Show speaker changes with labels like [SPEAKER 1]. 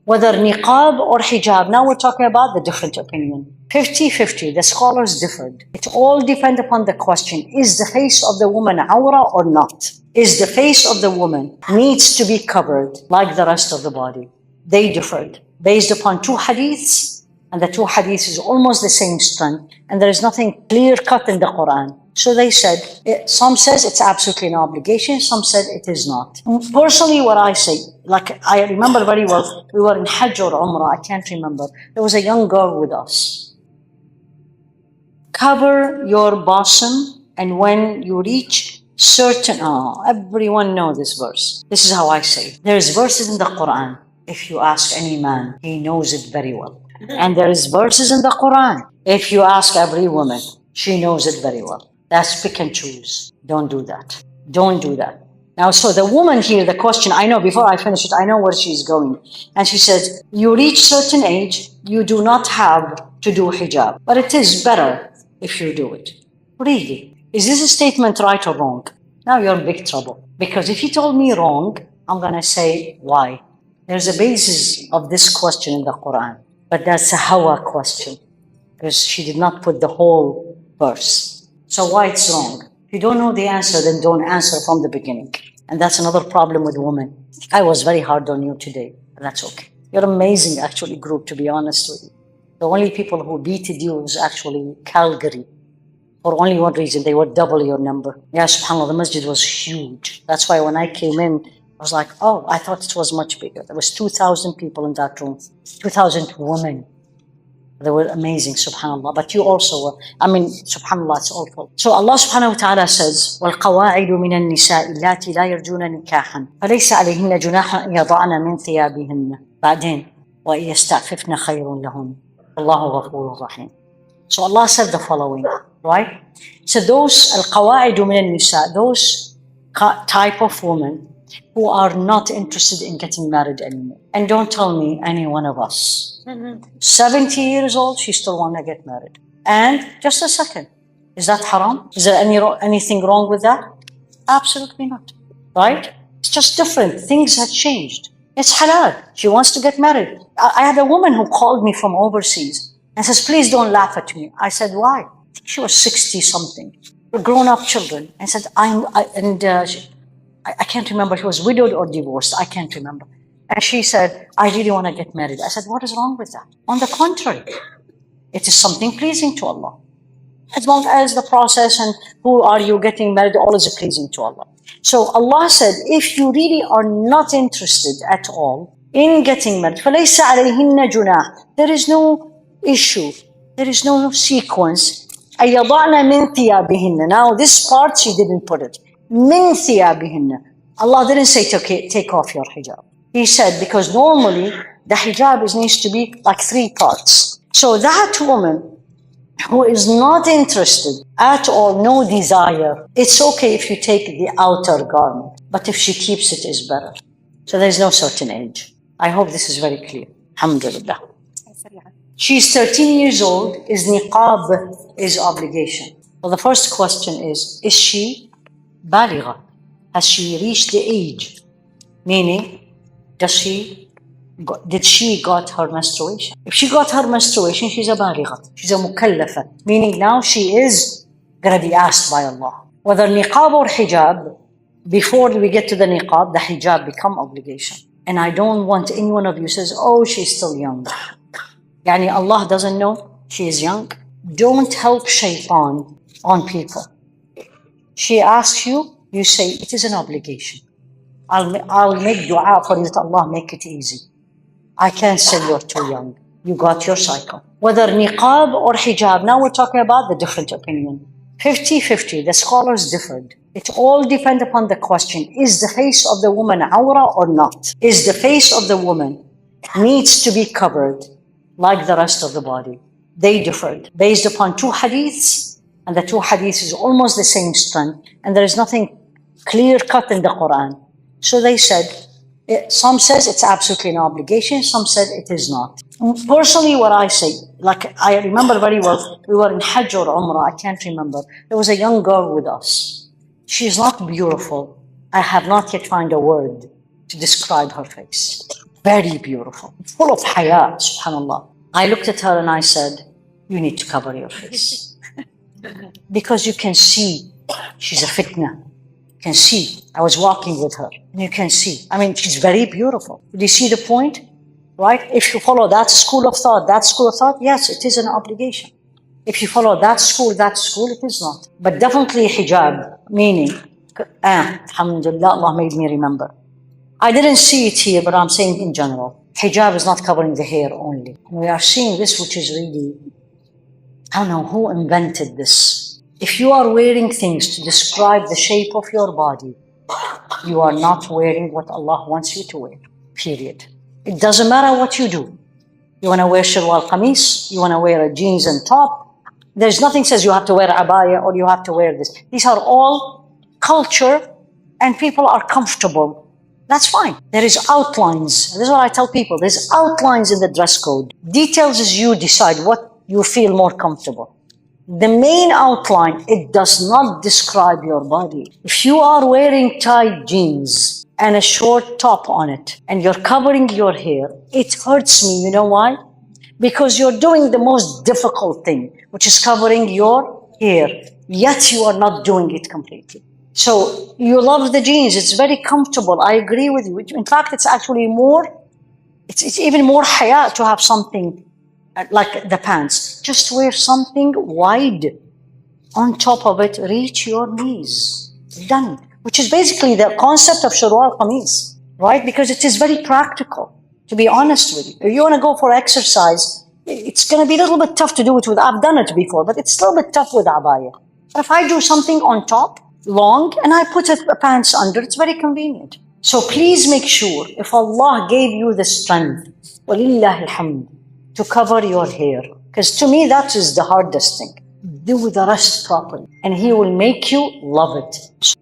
[SPEAKER 1] Whether niqab or hijab, now we're talking about the different opinion. 50-50, the scholars differed. It all depends upon the question, is the face of the woman awra or not? Is the face of the woman needs to be covered like the rest of the body? They differed based upon two hadiths, and the two hadiths is almost the same strength, and there is nothing clear cut in the Quran. So they said, some says it's absolutely an obligation, some said it is not. Personally, what I say, like I remember very well, we were in Hajj or Umrah, I can't remember. There was a young girl with us. Cover your bosom, and when you reach certain, everyone knows this verse. This is how I say it. There's verses in the Quran. If you ask any man, he knows it very well. And there is verses in the Quran. If you ask every woman, she knows it very well. That's pick and choose. Don't do that. Don't do that. Now, so the woman here, the question, I know before I finish it, I know where she's going. And she says, you reach certain age, you do not have to do hijab. But it is better if you do it. Really? Is this a statement right or wrong? Now you're in big trouble. Because if you told me wrong, I'm going to say why. There's a basis of this question in the Quran. But that's a Hawa question. Because she did not put the whole verse. So why it's wrong? If you don't know the answer, then don't answer from the beginning. And that's another problem with women. I was very hard on you today, but that's okay. You're amazing, actually, group, to be honest with you. The only people who beated you was actually Calgary. For only one reason, they would double your number. Yeah, subhanAllah, the masjid was huge. That's why when I came in, I was like, oh, I thought it was much bigger. There was 2,000 people in that room, 2,000 women. They were amazing, subhanAllah. But you also were, subhanAllah, it's awful. So Allah subhanahu wa ta'ala says, وَالْقَوَاعِدُ مِنَ النِّسَاءِ اللَّاتِي لَا يَرْجُونَ نِكَاحًا فَلَيْسَ عَلَيْهِنَّ جُنَاحٌ أَن يَضَعْنَ مِنْ ثِيَابِهِنَّ بعدين وَإِنْ يَسْتَعْفِفْنَ خَيْرٌ لَهُنَّ وَاللَّهُ غَفُورٌ رَحِيمٌ. So Allah said the following, right? So those الْقَوَاعِدُ مِنَ النِّسَاء, those type of women who are not interested in getting married anymore. And don't tell me any one of us. 70 years old, she still want to get married. And just a second, is that haram? Is there anything wrong with that? Absolutely not, right? It's just different. Things have changed. It's halal. She wants to get married. I had a woman who called me from overseas and says, please don't laugh at me. I said, why? I think she was 60 something. Grown-up children. And said, I can't remember, she was widowed or divorced, I can't remember. And she said, I really want to get married. I said, what is wrong with that? On the contrary, it is something pleasing to Allah. As long as the process and who are you getting married, all is pleasing to Allah. So Allah said, if you really are not interested at all in getting married, فَلَيْسَ عَلَيْهِنَّ جُنَاحٌ, there is no issue, there is no sequence. أَيَضَعْنَ مِنْ ثِيَابِهِنَّ. Now this part she didn't put it. مِنْ ثِيَابِهِنَّ. Allah didn't say take off your hijab. He said, because normally the hijab needs to be like 3 parts. So that woman who is not interested at all, no desire, it's okay if you take the outer garment. But if she keeps it, is better. So there's no certain age. I hope this is very clear. Alhamdulillah. She's 13 years old. Is niqab is obligation? Well, the first question is she baligha? Has she reached the age? Meaning, did she got her menstruation? If she got her menstruation, she's a baligha. She's a mukallafa. Meaning now she is going to be asked by Allah. Whether niqab or hijab, before we get to the niqab, the hijab become obligation. And I don't want any one of you says, oh, she's still young. Yani Allah doesn't know she is young. Don't help shaitan on people. She asks you, you say, it is an obligation. I'll make dua for you that Allah make it easy. I can't say you're too young. You got your cycle. Whether niqab or hijab, now we're talking about the different opinion. 50-50, the scholars differed. It all depends upon the question, is the face of the woman awra or not? Is the face of the woman needs to be covered like the rest of the body? They differed based upon 2 hadiths, and the 2 hadiths is almost the same strength, and there is nothing clear cut in the Quran. So they said, some says it's absolutely an obligation, some said it is not. Personally, what I say, like I remember very well, we were in Hajj or Umrah, I can't remember. There was a young girl with us. She's not beautiful. I have not yet found a word to describe her face. very beautiful, full of haya, subhanallah. I looked at her and I said, you need to cover your face. Because you can see she's a fitna. You can see. I was walking with her and you can see. I mean, she's very beautiful. Do you see the point? Right? If you follow that school of thought, yes, it is an obligation. If you follow that school, it is not. But definitely hijab, meaning, alhamdulillah, Allah made me remember. I didn't see it here, but I'm saying in general. Hijab is not covering the hair only. We are seeing this, which is really, I don't know who invented this. If you are wearing things to describe the shape of your body, you are not wearing what Allah wants you to wear, period. It doesn't matter what you do. You want to wear shalwar qamis, you want to wear a jeans and top. There's nothing says you have to wear abaya or you have to wear this. These are all culture and people are comfortable. That's fine. There is outlines. This is what I tell people. There's outlines in the dress code. Details is you decide what you feel more comfortable. The main outline, it does not describe your body. If you are wearing tight jeans and a short top on it and you're covering your hair, it hurts me. You know why? Because you're doing the most difficult thing, which is covering your hair, yet you are not doing it completely. So you love the jeans, it's very comfortable, I agree with you. In fact, it's actually it's even more haya to have something like the pants. Just wear something wide on top of it, reach your knees, done. Which is basically the concept of shalwar qamis, right? Because it is very practical, to be honest with you. If you want to go for exercise, it's going to be a little bit tough to do it with, I've done it before, but it's a little bit tough with abaya. But if I do something on top, long, and I put a pants under, it's very convenient. So please make sure, if Allah gave you the strength, walillah alhamd, to cover your hair, because to me that is the hardest thing. Do the rest properly, and He will make you love it.